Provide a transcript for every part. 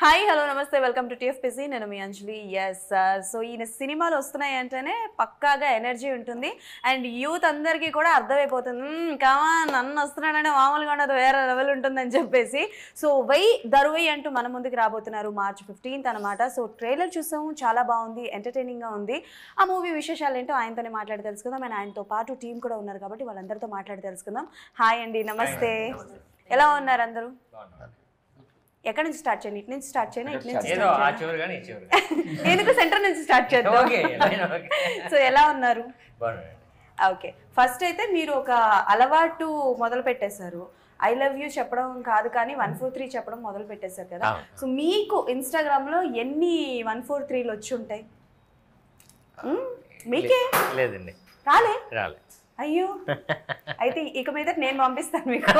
Hi hello నమస్తే welcome to TFPC నేను మీ అంజలి so ఈయన సినిమాలు వస్తున్నాయి అంటేనే పక్కాగా ఎనర్జీ ఉంటుంది అండ్ యూత్ అందరికీ కూడా అర్థమైపోతుంది కామా నన్ను వస్తున్నాడనే మామూలుగా ఉండదు వేరే లెవెల్ ఉంటుందని చెప్పేసి సో దరువై అంటూ మన ముందుకు రాబోతున్నారు March 15th అనమాట. సో ట్రైలర్ చూసాము, చాలా బాగుంది, ఎంటర్టైనింగ్గా ఉంది. ఆ మూవీ విశేషాలు ఏంటో ఆయనతోనే మాట్లాడి తెలుసుకుందాం అండ్ ఆయనతో పాటు టీం కూడా ఉన్నారు కాబట్టి వాళ్ళందరితో మాట్లాడి తెలుసుకుందాం. హాయ్ అండి, నమస్తే. ఎలా ఉన్నారు అందరూ? ఎక్కడి నుంచి స్టార్ట్ చేయండి? ఇటు నుంచి స్టార్ట్ చేయండి, ఇటు నుంచి ఎందుకు సెంటర్ నుంచి స్టార్ట్ చేద్దాం. సో ఎలా ఉన్నారు? ఓకే, ఫస్ట్ అయితే మీరు ఒక అలవాటు మొదలు పెట్టేశారు. ఐ లవ్ యూ చెప్పడం కాదు కానీ 143 చెప్పడం మొదలు పెట్టేశారు కదా. సో మీకు ఇన్స్టాగ్రామ్ లో ఎన్ని 143లు వచ్చి ఉంటాయి? మీకే లేదండి, రాలే. అయ్యో, అయితే ఇక మీద నేను పంపిస్తాను మీకు.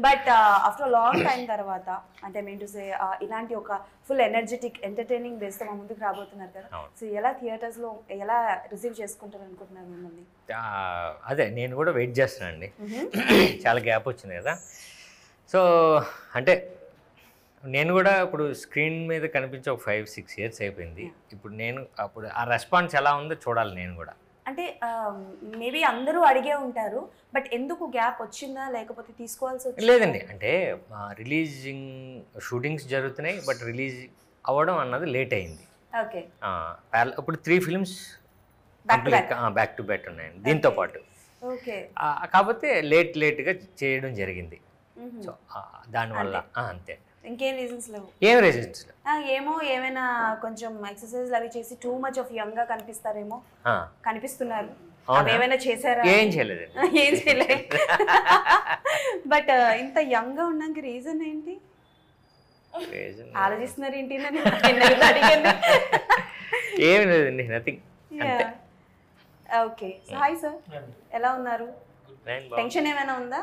బట్ ఆఫ్టర్ లాంగ్ టైం తర్వాత అంటే మీన్ టు సే ఇలాంటి ఒక ఫుల్ ఎనర్జెటిక్ ఎంటర్టైనింగ్ బేస్తో మా ముందుకు రాబోతున్నారు కదా. సో ఎలా థియేటర్స్లో ఎలా రిసీవ్ చేసుకుంటారు అనుకుంటున్నారు మిమ్మల్ని? అదే నేను కూడా వెయిట్ చేస్తున్నానండి. చాలా గ్యాప్ వచ్చింది కదా. సో అంటే నేను కూడా ఇప్పుడు స్క్రీన్ మీద కనిపించి ఒక 5-6 years అయిపోయింది. ఇప్పుడు నేను అప్పుడు ఆ రెస్పాన్స్ ఎలా ఉందో చూడాలి నేను కూడా. అంటే మేబీ అందరూ అడిగే ఉంటారు, బట్ ఎందుకు గ్యాప్ వచ్చిందా లేకపోతే తీసుకోవాల్సి వచ్చిందా? లేదండి, అంటే రిలీజింగ్ షూటింగ్స్ జరుగుతున్నాయి బట్ రిలీజ్ అవ్వడం అన్నది లేట్ అయింది. ఓకే, ఇప్పుడు 3 films బ్యాక్ టు బ్యాక్ ఉన్నాయండి దీంతో పాటు. ఓకే, కాకపోతే లేట్గా చేయడం జరిగింది. సో దానివల్ల అంతే, ఇంకేం రీజన్స్ లేవు? ఏం రీజన్స్ ఏమో ఏమైనా కొంచెం ఎక్సర్సైజ్ అవి చేసి టూ మచ్ ఆఫ్ యంగ్ గా కనిపిస్తారేమో. కనిపిస్తున్నారు, ఏమైనా చేశారా? ఏం చేయలేదు. ఏం చేయలేదు. బట్ ఇంత యంగ్ గా ఉండడానికి రీజన్ ఏంటి? ఆలోచిస్తున్నారు ఏంటి? ఏం లేదండి, నథింగ్. ఓకే, హాయ్ సార్, ఎలా ఉన్నారు? టెన్షన్ ఏమైనా ఉందా?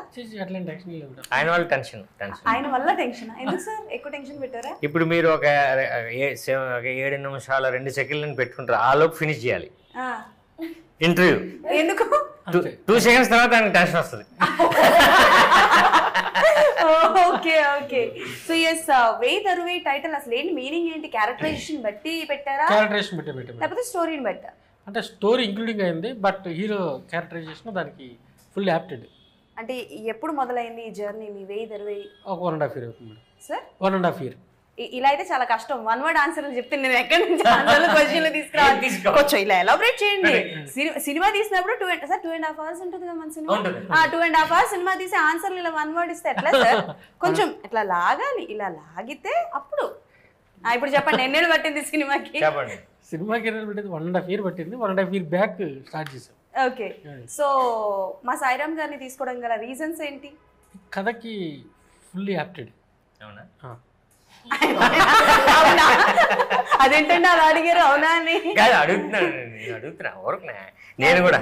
ఆయన వల్ల టెన్షన్. ఆయన వల్ల టెన్షన్ ఎందుకు సార్? ఎక్కువ టెన్షన్ పెట్టారా? ఇప్పుడు మీరు ఒక 7 నిమిషాల 2 సెకండ్లను పెట్టుకుంటారు, ఆ లోపు ఫినిష్ చేయాలి ఇంటర్వ్యూ. ఎందుకు? 2 seconds తర్వాత ఆయనకు టెన్షన్ వస్తుంది. ఓకే ఓకే, సో ఎస్ వే దరువై టైటిల్ అసలు ఏంటి మీనింగ్ ఏంటి? క్యారెక్టరైజేషన్ బట్టి పెట్టారా లేకపోతే స్టోరీని బట్టా? అంటే స్టోరీ ఇంక్లూడింగ్ అయింది బట్ హీరో క్యారెక్టరైజేషన్ దానికి ఫుల్ యాప్టెడ్. అంటే ఎప్పుడు మొదలైంది ఈ జర్నీ మీ వే దరువై? ఒక 1.5 year అవుతుంది సార్. 1.5 year. ఇలా అయితే చాలా కష్టం. 1 word ఆన్సర్ చెప్తే నేను ఎక్కడి నుంచి ఆన్సర్లు క్వశ్చన్లు తీసుకురావాలి? కొంచెం ఇలా ఎలాబరేట్ చేయండి. సినిమా తీసినప్పుడు 2.5 hours ఉంటుంది కదా మన సినిమా. 2.5 hours సినిమా తీసి ఆన్సర్లు ఇలా 1 word ఇస్తే ఎట్లా సార్? కొంచెం ఇట్లా లాగాలి, ఇలా లాగితే అప్పుడు. ఇప్పుడు చెప్పండి, ఎన్నేళ్ళు పట్టింది సినిమాకి? సినిమాకి ఎన్నేళ్ళు పట్టింది? 1.5 year పట్టింది. 1.5 year బ్యాక్ స్టార్ట్ చేసాం. ఓకే, సో మా సాయిరామ్ గారిని తీసుకోవడం గల రీజన్స్ ఏంటి? కథకి ఫుల్లీ యాప్టెడ్. అవునా? అవునా? అదేంటండి అలా అడిగారు? అవునా అని అడుగుతున్నా నేను కూడా.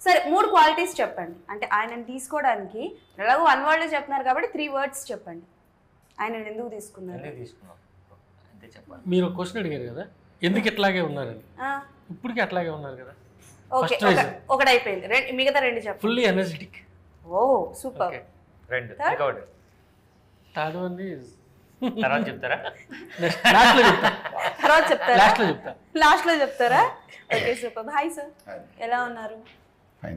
సరే, 3 క్వాలిటీస్ చెప్పండి. అంటే ఆయనని తీసుకోవడానికి ఎలాగో 1 word చెప్తున్నారు కాబట్టి 3 words చెప్పండి. ఆయనను ఎందుకు తీసుకున్నారు? మీరు క్వశ్చన్ అడిగారు కదా ఎందుకు ఇట్లాగే ఉన్నారని. ఇప్పటికీ అట్లాగే ఉన్నారు కదా. ఓకే, ఒకటి అయిపోయింది, మిగతా 2 చెప్పండి. Fully energetic. Oh super. 2 third one తర్వాత చెప్తారా? లాస్ట్ లో చెప్తారా? Okay, super. హాయ్ సార్, ఎలా ఉన్నారు?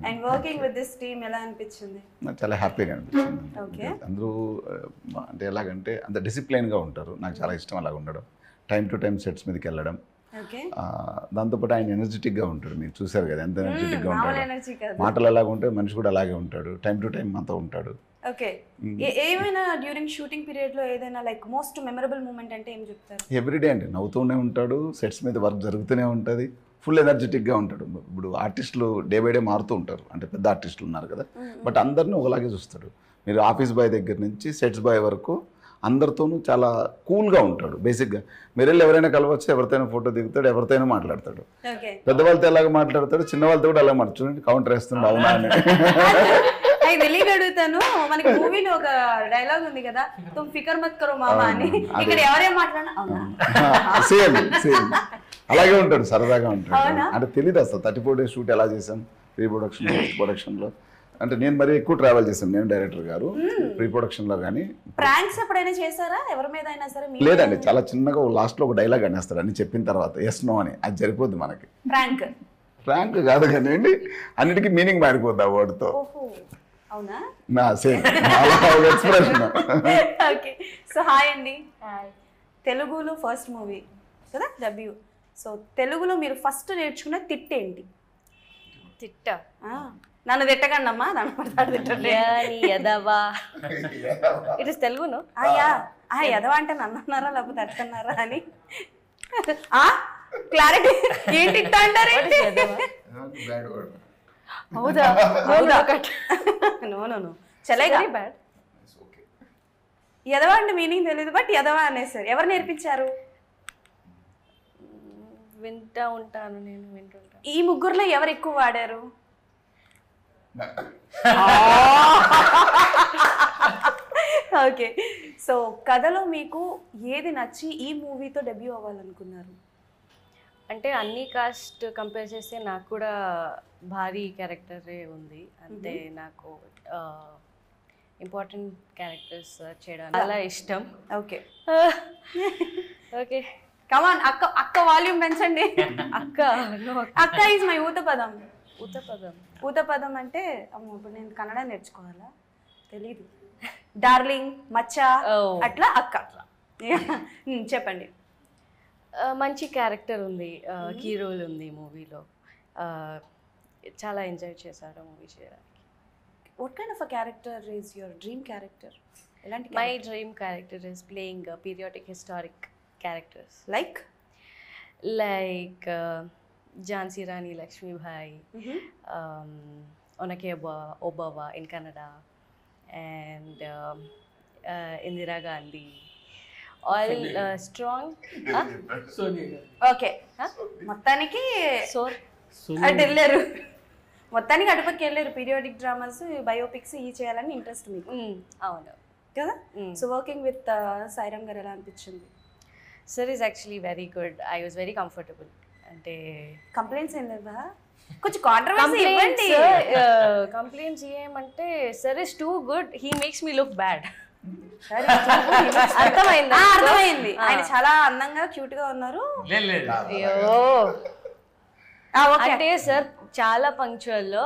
And working with this team ఎలా అనిపించింది? నాకు చాలా హ్యాపీగా అనిపించింది. అందరూ అంటే ఎలాగంటే అంత డిసిప్లైన్గా ఉంటారు. నాకు చాలా ఇష్టం అలాగ ఉండడం, టైం టు టైం సెట్స్ మీదకి వెళ్ళడం. దాంతోపాటు ఆయన ఎనర్జెటిక్గా ఉంటాడు. మీరు చూసారు కదా ఎంత ఎనర్జెటిక్గా ఉంటాడు. మాటలు అలాగే ఉంటాయి, మనిషి కూడా అలాగే ఉంటాడు. టైం టు టైం అంతా ఉంటాడు. ఓకే, ఏమైనా డ్యూరింగ్ షూటింగ్ పీరియడ్ లో ఏదైనా లైక్ మోస్ట్ మెమరబుల్ మూమెంట్ అంటే ఏం చెప్తారు? ఎవ్రీడే అంటే నవ్వుతూనే ఉంటాడు, సెట్స్ మీద వర్క్ జరుగుతూనే ఉంటుంది, ఫుల్ ఎనర్జెటిక్గా ఉంటాడు. ఇప్పుడు ఆర్టిస్టులు డే బై డే మారుతూ ఉంటారు, అంటే పెద్ద ఆర్టిస్టులు ఉన్నారు కదా, బట్ అందరినీ ఒకలాగే చూస్తాడు. మీరు ఆఫీస్ బాయ్ దగ్గర నుంచి సెట్స్ బాయ్ వరకు అందరితోనూ చాలా కూల్గా ఉంటాడు. బేసిక్గా మీరు వెళ్ళి ఎవరైనా కలవచ్చు, ఎవరితోనైనా ఫోటో దిగుతాడు, ఎవరితోనైనా మాట్లాడతాడు. పెద్దవాళ్ళతో ఎలాగ మాట్లాడతాడు, చిన్న వాళ్ళతో కూడా అలా మాట్లాడు. చూడండి కౌంటర్ వేస్తున్నాడు. అవునా అని తెలియక అడుగుతాను. మనకి మూవీలో ఒక డైలాగ్ ఉంది కదా, తుమ్ ఫికర్ మత్ కరో మామా అని. ఇక్కడ ఎవరేం మాట్లాడినా సేమ్ అలాగే ఉంటాడు, సరదాగా ఉంటాడు. అంటే తెలియదు అసలు 34 days షూట్ ఎలా చేసాం, ప్రీ ప్రొడక్షన్, పోస్ట్ ప్రొడక్షన్లో అంటే నేను మరి ఎక్కువ ట్రావెల్ చేశాను, నేను డైరెక్టర్ గారు ప్రీ ప్రొడక్షన్ లో కానీ. ప్రాంక్స్ ఎప్పుడైనా చేశారా ఎవరి మీద అయినా సరే? లేదండి, చాలా చిన్నగా లాస్ట్ లో ఒక డైలాగ్ అనేస్తాడు అన్ని చెప్పిన తర్వాత, ఎస్ నో అని, అది సరిపోద్ది మనకి. ప్రాంక్ ఫ్రాంక్ కాదు కానీ అండి, అన్నిటికీ మీనింగ్ మారిపోద్ది ఆ వర్డ్తో. ఓహో అవునా? నా same expression. Okay, so hi అండి. తెలుగులో ఫస్ట్ మూవీ కదా డెబ్యూ. సో తెలుగులో మీరు ఫస్ట్ నేర్చుకున్న తిట్టేంటి? తిట్ట నన్ను తిట్టకండి అమ్మా, నన్ను పడతాడు తిట్టండి. యదవా ఇట్ ఇస్ తెలుగును. అయ్యా ఎదవా అంటే నన్ను అన్నారా లేకపోతే అట్టన్నారా అని క్లారిటీ ఏంటి ఇట్ట అంటారేంటి? హౌదా నో నో నో చలేగా బ్యాడ్. ఎదవా అంటే మీనింగ్ తెలియదు బట్ ఎదవా అనేసారు. ఎవరు నేర్పించారు? వింటా ఉంటాను, నేను వింటుంటాను. ఈ ముగ్గురులో ఎవరు ఎక్కువ వాడారు? ఓకే, సో కథలో మీకు ఏది నచ్చి ఈ మూవీతో డెబ్యూ అవ్వాలనుకున్నారు? అంటే అన్ని కాస్ట్ కంపేర్ చేస్తే నాకు కూడా భారీ క్యారెక్టరే ఉంది. అంటే నాకు ఇంపార్టెంట్ క్యారెక్టర్స్ చేయడం చాలా ఇష్టం. ఓకే ఓకే కమాన్ అక్క, అక్క వాల్యూమ్ పెంచండి. అక్క అక్క ఈజ్ మై ఊతపదం. ఉత్తపదం. ఊతపదం అంటే అమ్మో ఇప్పుడు నేను కన్నడ నేర్చుకోవాలా? తెలీదు. డార్లింగ్, మచ్చా, అట్లా అక్క. చెప్పండి. మంచి క్యారెక్టర్ ఉంది, కీ రోల్ ఉంది మూవీలో. చాలా ఎంజాయ్ చేశారు మూవీ చేయడానికి. What kind of a character is your dream character? ఎలాంటి? My dream character is playing periodic historic characters like Jhansi Rani Lakshmibai, Onake Obawa in Kannada, and Indira Gandhi. All strong. Okay, మొత్తానికి so అటు వెళ్ళారు, మొత్తానికి అటుపక్కకి వెళ్ళారు. Periodic dramas, biopics ఇవి చేయాలని interest మీకు అవును కదా? సో వర్కింగ్ విత్ సాయిరామ్ గారు ఎలా అనిపించింది? Sir is actually very good. I was very comfortable. అంటే కంప్లైంట్స్ ఏం లేవా? కొంచెం కాంట్రవర్సీ ఇవ్వండి. కంప్లైంట్స్ ఏమంటే sir is too good, he makes me look bad. అర్థమైంది, అర్థమైంది. ఆయన చాలా అందంగా క్యూట్ గా ఉన్నారు. అయ్యో అంటే సార్ చాలా పంక్చువల్ లో.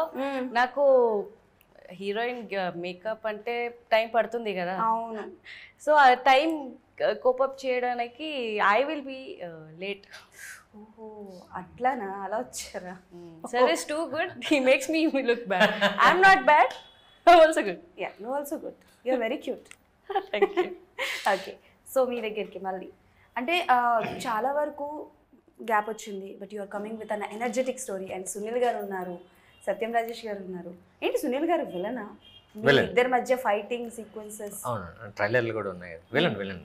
నాకు హీరోయిన్ మేకప్ అంటే టైం పడుతుంది కదా, అవును. సో ఆ టైం కోపప్ చేయడానికి ఐ విల్ బి లేట్. ఓహో అట్లానా, అలా వచ్చారా? Sir is too good, he makes me look bad. I'm not bad, also good. Yeah you also good, you are very cute. Thank you. Okay, so మీ దగ్గరికి మళ్ళీ అంటే చాలా వరకు గ్యాప్ వచ్చింది, but you are coming with an energetic story. And Sunil గారు ఉన్నారు, సత్యం రాజేష్ గారు ఉన్నారు. ఏంటి సునీల్ గారు విలనా? ఇద్దరి మధ్య ఫైటింగ్ సీక్వెన్సెస్. అవును, ట్రైలర్లు కూడా ఉన్నాయి. విలన్ విలన్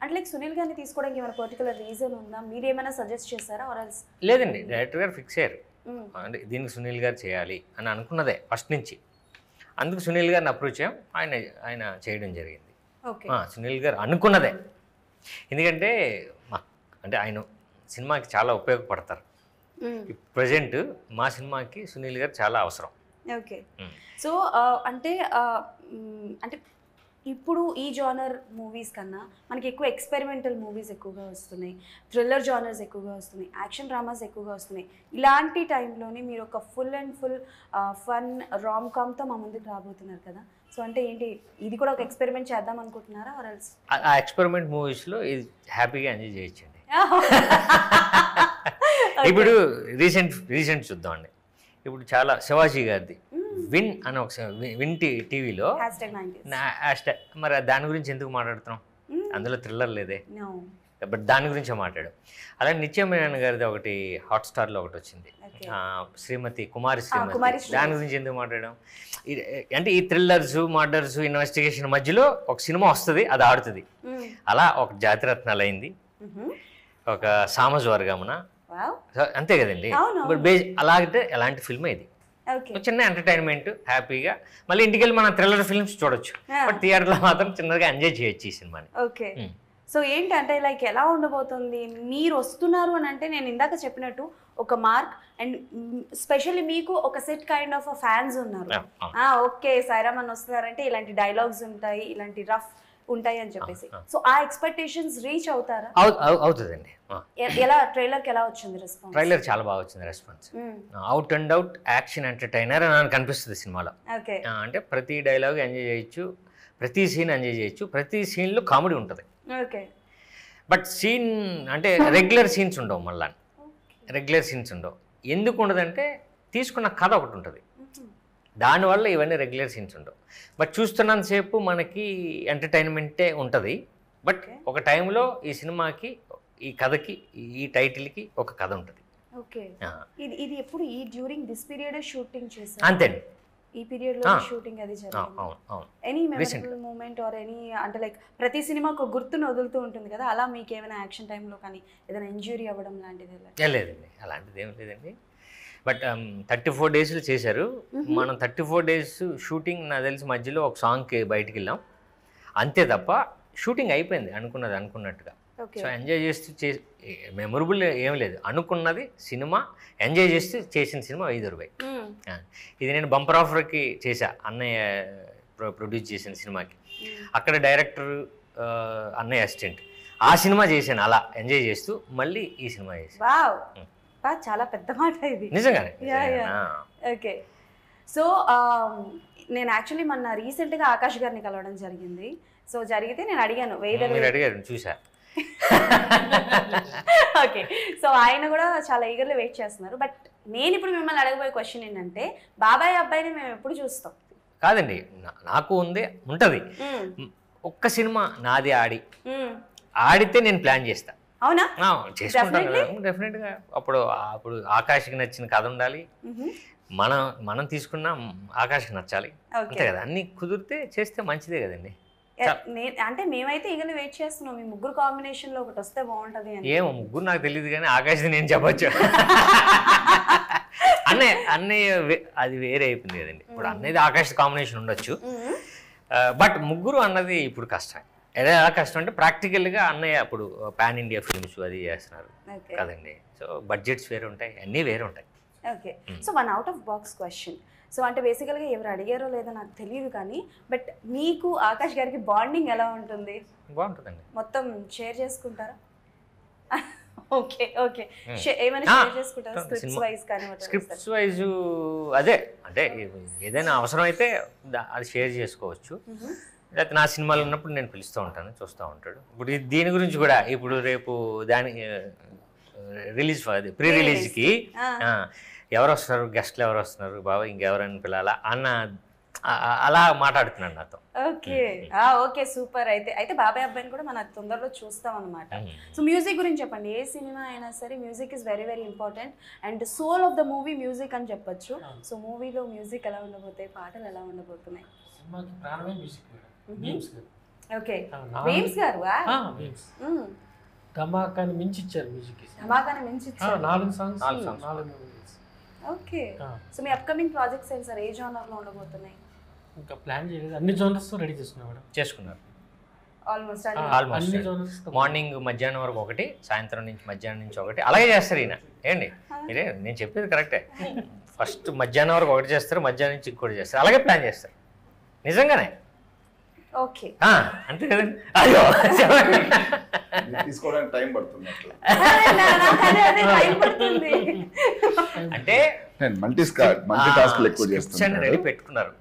అంటే లైక్ సునీల్ గారిని తీసుకోవడానికి ఏమైనా పర్టికులర్ రీజన్ ఉందా? మీరు ఏమైనా సజెస్ట్ చేశారా? ఆర్ ఎల్స్ లేదండి, డైరెక్టర్ గారు ఫిక్స్ అయ్యారు అంటే దీనికి సునీల్ గారు చేయాలి అని అనుకున్నదే ఫస్ట్ నుంచి. అందుకు సునీల్ గారిని అప్రోచ్ చేయం, ఆయన చేయడం జరిగింది. ఓకే, సునీల్ గారు అనుకున్నదే. ఎందుకంటే అంటే ఆయన సినిమాకి చాలా ఉపయోగపడతారు. ప్రజెంట్ మా సినిమాకి సునీల్ గారు చాలా అవసరం. ఓకే, సో అంటే అంటే ఇప్పుడు ఈ జానర్ మూవీస్ కన్నా మనకి ఎక్కువ ఎక్స్పెరిమెంటల్ మూవీస్ ఎక్కువగా వస్తున్నాయి, థ్రిల్లర్ జానర్స్ ఎక్కువగా వస్తున్నాయి, యాక్షన్ డ్రామాస్ ఎక్కువగా వస్తున్నాయి. ఇలాంటి టైంలోనే మీరు ఒక ఫుల్ అండ్ ఫుల్ ఫన్ రామ్ కామ్తో మా ముందుకు రాబోతున్నారు కదా. సో అంటే ఏంటి, ఇది కూడా ఒక ఎక్స్పెరిమెంట్ చేద్దాం అనుకుంటున్నారా? ఆర్ ఎల్స్ ఆ ఎక్స్పెరిమెంట్ మూవీస్లో ఇది హ్యాపీగా ఎంజాయ్ చేయొచ్చండి. ఇప్పుడు రీసెంట్ చూద్దామండి. ఇప్పుడు చాలా శివాజీ గారిది విన్ అని ఒక విన్ టీవీలో మరి దాని గురించి ఎందుకు మాట్లాడుతున్నాం? అందులో థ్రిల్లర్ లేదే, బట్ దాని గురించే మాట్లాడు. అలాగే నిత్యమేనన్ గారిది ఒకటి హాట్స్టార్లో ఒకటి వచ్చింది, కుమారి శ్రీమతి. దాని గురించి ఎందుకు మాట్లాడడం? అంటే ఈ థ్రిల్లర్స్, మర్డర్స్, ఇన్వెస్టిగేషన్ మధ్యలో ఒక సినిమా వస్తుంది, అది ఆడుతుంది. అలా ఒక జాతిరత్నాలు అయింది, ఒక సామాజ వర్గమున, అంతే కదండి. అలాగే ఎలాంటి ఫిల్మ్ ఇది, చిన్న ఎంటర్టైన్మెంట్, హ్యాపీగా మళ్ళీ ఇంటికి వెళ్ళి మనం థ్రిల్లర్ ఫిల్మ్స్ చూడొచ్చు. బట్ థియేటర్లో మాత్రం చిన్నగా ఎంజాయ్ చేయొచ్చు ఈ సినిమాని. ఓకే, సో ఏంటంటే లైక్ ఎలా ఉండబోతుంది, మీరు వస్తున్నారు అని అంటే నేను ఇందాక చెప్పినట్టు ఒక మార్క్, అండ్ స్పెషల్లీ మీకు ఒక సెట్ కైండ్ ఆఫ్ ఫ్యాన్స్ ఉన్నారు. ఓకే సాయిరామ్ అని వస్తున్నారంటే ఇలాంటి డైలాగ్స్ ఉంటాయి, ఇలాంటి రఫ్ ఉంటాయి అని చెప్పేసి, సో ఆ ఎక్స్పెక్టేషన్స్ రీచ్ అవుతారా? అవుతుందండి. ఎలా ట్రైలర్కి ఎలా వచ్చింది రెస్పాన్స్? ట్రైలర్ చాలా బాగా వచ్చింది response. Out and out action entertainer అని కనిపిస్తుంది సినిమాలో. ఓకే, అంటే ప్రతి డైలాగ్ ఎంజాయ్ చేయొచ్చు, ప్రతి సీన్ ఎంజాయ్ చేయొచ్చు, ప్రతి సీన్లో కామెడీ ఉంటుంది. ఓకే, బట్ సీన్ అంటే రెగ్యులర్ సీన్స్ ఉండవు, మళ్ళా రెగ్యులర్ సీన్స్ ఉండవు. ఎందుకు ఉండదంటే తీసుకున్న కథ ఒకటి ఉంటుంది, దానివల్ల ఇవన్నీ రెగ్యులర్ సీన్స్ ఉండవు. బట్ చూస్తున్నంతసేపు మనకి ఎంటర్టైన్మెంటే ఉంటుంది. బట్ ఒక టైంలో ఈ సినిమాకి, ఈ కథకి, ఈ టైటిల్కి ఒక కథ ఉంటుంది. ఓకే. ఇది ఎప్పుడు ఈ డ్యూరింగ్ దిస్ పీరియడ్ షూటింగ్ చేశారు? అంతేండి, ఈ పీరియడ్ లో షూటింగ్ అది జరిగింది. అవును అవును. Any memorable moment or any, అంటే లైక్ ప్రతి సినిమా ఒక గుర్తును వదులుతూ ఉంటుంది కదా, అలా మీకు ఏమైనా యాక్షన్ టైంలో కానీ ఏదైనా ఇంజురీ అవ్వడం లాంటిది? లేదండి, అలాంటిది ఏం లేదండి. బట్ 34 డేస్లో చేశారు. మనం 34 డేస్ షూటింగ్ నాకు తెలిసి మధ్యలో ఒక సాంగ్కి బయటికి వెళ్ళాం అంతే తప్ప షూటింగ్ అయిపోయింది అనుకున్నట్టుగా. సో ఎంజాయ్ చేస్తూ మెమొరబుల్ ఏం లేదు, అనుకున్నది సినిమా ఎంజాయ్ చేస్తూ చేసిన సినిమా వైదొరుబాయ్. ఇది నేను బంపర్ ఆఫర్కి చేశా, అన్నయ్య ప్రొడ్యూస్ చేసిన సినిమాకి. అక్కడ డైరెక్టర్ అన్నయ్య అసిస్టెంట్, ఆ సినిమా చేశాను అలా ఎంజాయ్ చేస్తూ. మళ్ళీ ఈ సినిమా చేశాను. చాలా పెద్ద మాట ఇది నిజంగానే. ఓకే. సో నేను యాక్చువల్లీ మొన్న రీసెంట్గా ఆకాష్ గారిని కలవడం జరిగింది. సో జరిగితే నేను అడిగాను, మీరు అడిగారు చూసా. ఓకే. సో ఆయన కూడా చాలా ఈగర్లీ వెయిట్ చేస్తున్నారు. బట్ నేను ఇప్పుడు మిమ్మల్ని అడగబోయే క్వశ్చన్ ఏంటంటే, బాబాయ్ అబ్బాయిని మేము ఎప్పుడు చూస్తాం? కాదండి, నాకు ఉంటుంది. ఒక్క సినిమా నాది ఆడితే నేను ప్లాన్ చేస్తా. అవునా? చేసుకుంటాను కదా డెఫినెట్గా. అప్పుడు ఆకాష్కి నచ్చిన కథ ఉండాలి, మనం తీసుకున్న ఆకాష్కి నచ్చాలి, అంతే కదా. అన్ని కుదిరితే చేస్తే మంచిదే కదండి. అంటే మేమైతే ఈగర్లీ వెయిట్ చేస్తున్నాం, మీ ముగ్గురు కాంబినేషన్ లో ఒకటి వస్తే బాగుంటది అని. ఏమో ముగ్గురు నాకు తెలియదు కానీ ఆకాష్ది నేను చెప్పచ్చు. అన్నయ్య అది వేరే అయిపోయింది కదండి. ఇప్పుడు అన్నది ఆకాష్ కాంబినేషన్ ఉండొచ్చు, బట్ ముగ్గురు అన్నది ఇప్పుడు కష్టం. ఎలా కష్టం అంటే ప్రాక్టికల్గా అన్నయ్య అప్పుడు పాన్ ఇండియా ఫిల్మ్స్ అది చేస్తున్నారు కదండి. సో బడ్జెట్స్ వేరే ఉంటాయి, అన్నీ వేరే ఉంటాయి. Okay. So one out of box question. So అంటే బేసికల్గా ఎవరు అడిగారో లేదో నాకు తెలియదు కానీ, బట్ మీకు ఆకాష్ గారికి బాండింగ్ ఎలా ఉంటుంది? బాగుంటుందండి. మొత్తం షేర్ చేసుకుంటారా? Okay okay. ఏమైనా షేర్ చేసుకుంటారా స్క్రిప్ట్స్ వైజ్ కానీ? స్క్రిప్ట్స్ వైజ్ అదే, అంటే ఏదైనా అవసరం అయితే అది షేర్ చేసుకోవచ్చు. లేకపోతే నా సినిమాలు ఉన్నప్పుడు నేను పిలుస్తూ ఉంటాను, చూస్తూ ఉంటాడు. ఇప్పుడు దీని గురించి కూడా ఇప్పుడు రేపు దాని రిలీజ్ ప్రీ రిలీజ్కి ఎవరు వస్తున్నారు, గెస్ట్లు ఎవరు వస్తున్నారు, బాబా ఇంకెవరైనా పిల్లాలా అన్న అలా మాట్లాడుతున్నాను నాతో. Okay okay, super. అయితే బాబాయ్ అబ్బాయిని కూడా మనం తొందరలో చూస్తాం అనమాట. సో మ్యూజిక్ గురించి చెప్పండి. ఏ సినిమా అయినా సరే music is very very important and soul of the movie music అని చెప్పొచ్చు. సో మూవీలో మ్యూజిక్ ఎలా ఉండబోతాయి, పాటలు ఎలా ఉండబోతున్నాయి? ఓకే, బీమ్స్ గారు ధమాకాని మించి ఇచ్చారు మ్యూజిక్. ధమాకాని మించి ఇచ్చారు 4 సాంగ్స్. ఓకే. సో మీ అప్కమింగ్ ప్రాజెక్ట్స్ ఏంటి సార్, ఏ జోనర్ లో ఉండబోతున్నాయి? ఇంకా ప్లాన్ చేయలేదు, అన్ని జోనర్స్ రెడీ చేసుకున్నారు ఆల్మోస్ట్ అన్ని జోనర్స్. మార్నింగ్ మధ్యాహ్నం వరకు ఒకటి, సాయంత్రం నుంచి మధ్యాహ్నం నుంచి ఒకటి, అలాగే చేస్తారు ఈయన. ఏంటి మీరే నేను చెప్పేది కరెక్టే. ఫస్ట్ మధ్యాహ్నం వరకు ఒకటి చేస్తారు, మధ్యాహ్నం నుంచి ఇంకోటి చేస్తారు, అలాగే ప్లాన్ చేస్తారు నిజంగానే. ఓకే, అంతే కదండి. అయ్యో తీసుకోవడానికి టైం పడుతుంది. అంటే మల్టీ టాస్క్లు ఎక్కువ చేస్తున్నాను. రెడీ పెట్టుకున్నారు.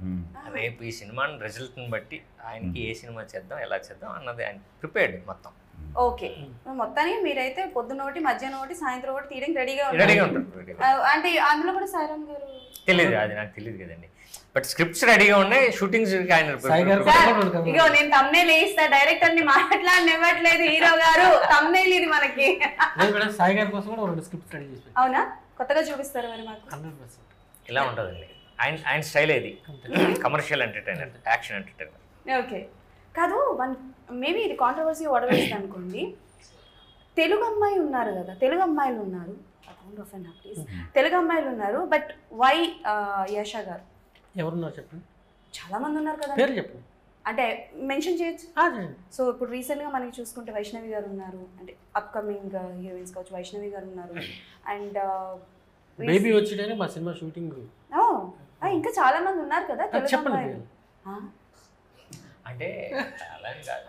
రేపు ఈ సినిమాని రిజల్ట్ని బట్టి ఆయనకి ఏ సినిమా చేద్దాం, ఎలా చేద్దాం అన్నది ఆయన ప్రిపేర్డ్ మొత్తం. ఓకే, మొత్తానికి మీరైతే పొద్దున్న ఒకటి, మధ్యాహ్నం ఒకటి, సాయంత్రం ఒకటి తీయడానికి రెడీగా ఉంటారు. అంటే అందులో కూడా సాయిరామ్ గారు తెలియదు, అది నాకు తెలియదు కదండి. బట్ స్క్రిప్ట్స్ రెడీగా ఉన్నాయి, షూటింగ్స్ ఆయన. ఇగో నేను తమ్నేల్ వేస్తా, డైరెక్టర్ ని మాట్లాడనివ్వట్లేదు హీరో గారు. తమ్నేల్ ఇది మనకి. సాయి గారి కోసం కూడా 2 స్క్రిప్ట్స్ రెడీ చేసి. అవునా? కొత్తగా చూపిస్తారు మరి మాకు. 100% ఇలా ఉంటుందండి ఆయన స్టైల్. ఇది commercial entertainer, action entertainer. Okay. కాదు, మేబీ ఇది కాంట్రవర్సీ వడవేస్తుంది అనుకోండి. తెలుగు అమ్మాయి ఉన్నారు కదా, తెలుగు అమ్మాయిలు ఉన్నారు, తెలుగు అమ్మాయిలు ఉన్నారు, బట్ వై యశా గారు? ఎవరున్నారు చెప్పండి. చాలా మంది ఉన్నారు కదా. పేరు చెప్పండి. అంటే మెన్షన్ చేయొచ్చు. అదే సో ఇప్పుడు రీసెంట్గా మనకి చూసుకుంటే వైష్ణవి గారు ఉన్నారు, అంటే అప్కమింగ్ హీరోయిన్స్ కావచ్చు, వైష్ణవి గారు ఉన్నారు. అండ్ బేబీ వచ్చేటనే మా సినిమా షూటింగ్ ఇంకా చాలా మంది ఉన్నారు కదా తెలుగు చెప్పండి అమ్మాయిలు. అంటే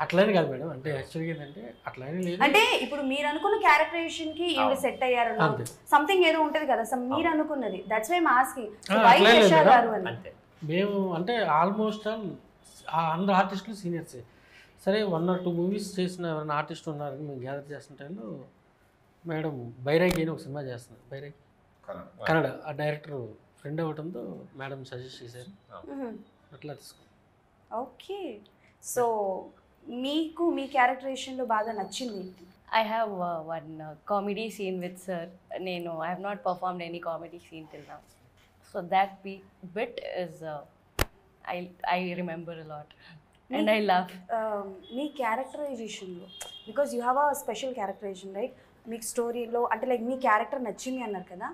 అట్లని కాదు మేడం, అంటే యాక్చువల్గా ఏంటంటే అట్లని లేదు. అంటే ఇప్పుడు మీరు అనుకున్న క్యారెక్టరేషన్ కి ఈవిడ సెట్ అయ్యారు, అంతే. సంథింగ్ ఏదో ఉంటది కదా, మీరు అనుకున్నది. దట్స్ వై ఆస్కింగ్ అట్లా లేదు మేడం. గారు అని. అంతే. మేము అంటే ఆల్మోస్ట్ అందరు ఆర్టిస్టులు సీనియర్సే. సరే 1 or 2 మూవీస్ చేసిన ఎవరైనా ఆర్టిస్ట్ ఉన్నారని మేము గ్యాదర్ చేస్తున్న టైంలో మేడం బైరాగి అని ఒక సినిమా చేస్తున్నారు. బైరాగి కన్నడ, ఆ డైరెక్టర్ ఫ్రెండ్ అవ్వడంతో మేడం సజెస్ట్ చేశారు, అట్లా తీసుకున్నాం. ఓకే, సో మీకు మీ క్యారెక్టరేషన్ లో బాగా నచ్చింది ఏంటి? I have one comedy scene with sir. I have not performed any comedy scene till now. So that bit is I remember a lot and I laugh. మీ క్యారెక్టరైజేషన్లో, because you have a special characterization right, మీకు స్టోరీలో అంటే like మీ character నచ్చింది అన్నారు కదా,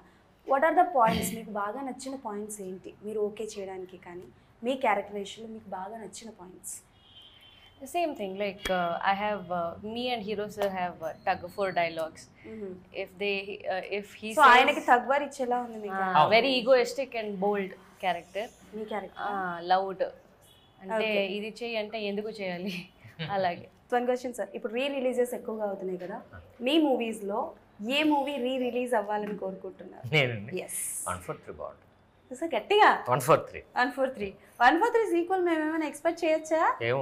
what are the points, మీకు బాగా నచ్చిన పాయింట్స్ ఏంటి మీరు ఓకే చేయడానికి? కానీ మీ క్యారెక్టరైజేషన్లో మీకు బాగా నచ్చిన points? The same thing, like I have me and hero sir have tug of war dialogues. If he so says ఆయనకి తగ్వారు ఇచ్చేలా ఉంది మీకు very egoistic and bold character, me character? loud, అంటే ఇది చేయి అంటే ఎందుకు చేయాలి అలాగే. వన్ క్వశ్చన్ సార్, ఇప్పుడు రిలీజెస్ ఎక్కువగా అవుతున్నాయి కదా, మీ మూవీస్లో ఏ మూవీ రిలీజ్ అవ్వాలని కోరుకుంటున్నారు? నేనండి ఎస్ 143 బాగుంటుంది. సార్ గట్టిగా 143 143 సీక్వెల్ మేము ఏమైనా ఎక్స్పెక్ట్ చేయొచ్చా? ఏమో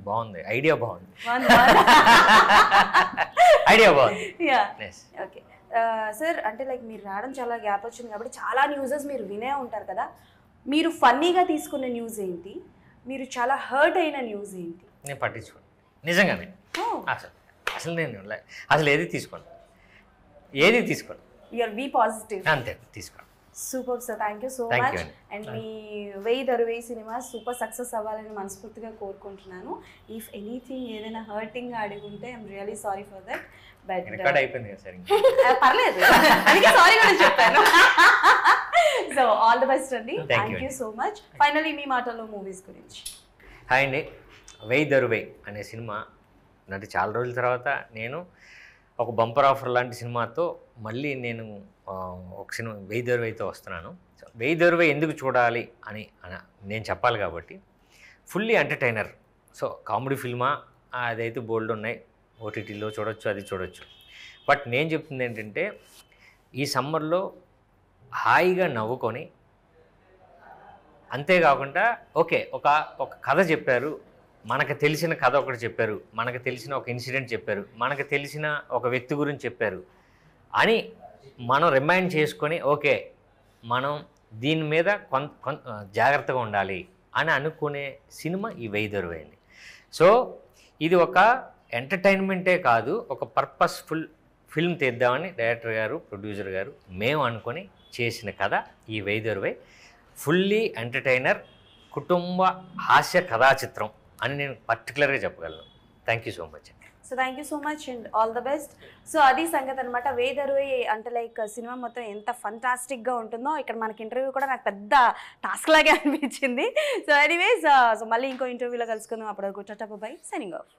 బాగుంది, ఐడియా బాగుంది. ఐడియా బాగుంది. Yeah, Yes. Okay sir. అంటే లైక్ మీరు రావడం చాలా గ్యాప్ వచ్చింది కాబట్టి చాలా న్యూసెస్ మీరు వినే ఉంటారు కదా, మీరు ఫన్నీగా తీసుకున్న న్యూస్ ఏంటి, మీరు చాలా హర్ట్ అయిన న్యూస్ ఏంటి? నేను పట్టించుకోండి నిజంగానే. అసలు నేను అసలు ఏది తీసుకోండి, యూఆర్ బీ పాజిటివ్. అంతే, తీసుకోండి. Super sir, thank you so Thank much. you అండి. అండ్ మీ 1000 సినిమా సూపర్ సక్సెస్ అవ్వాలని మనస్ఫూర్తిగా కోరుకుంటున్నాను. ఇఫ్ ఎనీథింగ్ ఏదైనా హర్టింగ్ అడుగుంటే I'm really sorry for that. But record అయిపోయింది కదా సార్, పర్లేదు, అందుకే సారీ కూడా చెప్పాను. సో ఆల్ ది బెస్ట్ అండి, thank you so much. Finally మీ మాటల్లో మూవీస్ గురించి. హాయ్ అండి. 1000 అనే సినిమా అంటే చాలా రోజుల తర్వాత నేను ఒక బంపర్ ఆఫర్ లాంటి సినిమాతో మళ్ళీ నేను ఒక సినిమా 1000తో వస్తున్నాను. సో 1000 ఎందుకు చూడాలి అని నేను చెప్పాలి కాబట్టి, ఫుల్లీ ఎంటర్టైనర్. సో కామెడీ ఫిల్మా అదైతే బోల్డ్ ఉన్నాయి, ఓటీటీలో చూడొచ్చు, అది చూడొచ్చు. బట్ నేను చెప్తుంది ఏంటంటే ఈ సమ్మర్లో హాయిగా నవ్వుకొని, అంతేకాకుండా ఓకే ఒక కథ చెప్పారు, మనకు తెలిసిన కథ ఒకటి చెప్పారు, మనకు తెలిసిన ఒక ఇన్సిడెంట్ చెప్పారు, మనకు తెలిసిన ఒక వ్యక్తి గురించి చెప్పారు అని మనం రిమైండ్ చేసుకొని ఓకే మనం దీని మీద జాగ్రత్తగా ఉండాలి అని అనుకునే సినిమా ఈ 1000 అండి. సో ఇది ఒక ఎంటర్టైన్మెంటే కాదు, ఒక పర్పస్ఫుల్ ఫిల్మ్ తీద్దామని డైరెక్టర్ గారు, ప్రొడ్యూసర్ గారు మేము అనుకొని చేసిన కథ ఈ 1000. ఫుల్లీ ఎంటర్టైనర్, కుటుంబ హాస్య కథా చిత్రం అని నేను పర్టికులర్గా చెప్పగలను. Thank you so much. So thank you so much and all the best. So అది సంగతి అనమాట. 1000 అంటే లైక్ సినిమా మొత్తం ఎంత ఫంటాస్టిక్గా ఉంటుందో, ఇక్కడ మనకి ఇంటర్వ్యూ కూడా నాకు పెద్ద టాస్క్ లాగే అనిపించింది. సో ఎనీవేస్, సో మళ్ళీ ఇంకో ఇంటర్వ్యూలో కలుసుకుందాం. అప్పటివరకు టాటా బై, సైనింగ్ ఆఫ్.